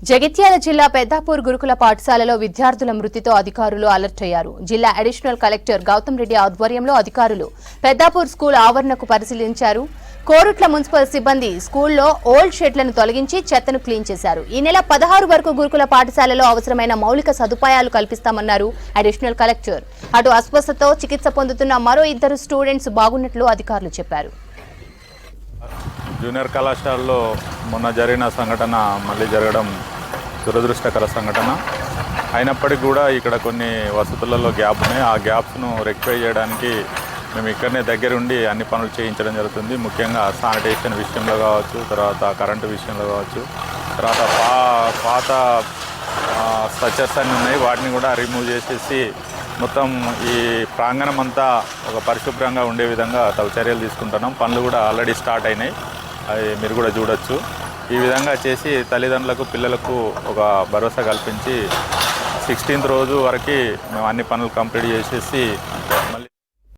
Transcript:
జగిత్యాల జిల్లా పెద్దాపూర్ గురుకుల పాఠశాలలో విద్యార్థుల మృతితో అధికారులు అలర్ట్ అయ్యారు. జిల్లా అడిషనల్ కలెక్టర్ గౌతమ్ రెడ్డి ఆధ్వర్యంలో అధికారులు పెద్దాపూర్ స్కూల్ ఆవరణకు పరిశీలించారు. కోరుట్ల మున్సిపల్ సిబ్బంది స్కూల్లో ఓల్డ్ షెడ్లను తొలగించి చెత్తను క్లీన్ చేశారు. ఈ నెల 16 వరకు గురుకుల పాఠశాలలో అవసరమైన మౌలిక సదుపాయాలు కల్పిస్తామన్నారు అడిషనల్ కలెక్టర్. అటు అస్వస్థతతో చికిత్స పొందుతున్న మరో 2 స్టూడెంట్స్ బాగున్నట్లు అధికారులు చెప్పారు. జూనియర్ కళాశాలలో మొన్న జరిగిన సంఘటన మళ్ళీ జరగడం దురదృష్టకర సంఘటన అయినప్పటికీ కూడా ఇక్కడ కొన్ని వసతులలో గ్యాప్ ఉన్నాయి. ఆ గ్యాప్స్ను రెక్టిఫై చేయడానికి మేము ఇక్కడనే దగ్గరుండి అన్ని పనులు చేయించడం జరుగుతుంది. ముఖ్యంగా శానిటేషన్ విషయంలో కావచ్చు, తర్వాత కరెంటు విషయంలో కావచ్చు, తర్వాత పాత స్ట్రక్చర్స్ అన్నీ ఉన్నాయి, వాటిని కూడా రిమూవ్ చేసేసి మొత్తం ఈ ప్రాంగణం అంతా ఒక పరిశుభ్రంగా ఉండే విధంగా చర్యలు తీసుకుంటున్నాం. పనులు కూడా ఆల్రెడీ స్టార్ట్ అయినాయి, అవి మీరు కూడా చూడొచ్చు. ఈ విధంగా చేసి తల్లిదండ్రులకు పిల్లలకు ఒక భరోసా కల్పించి 16th రోజు వరకు మేము అన్ని పనులు కంప్లీట్ చేసేసి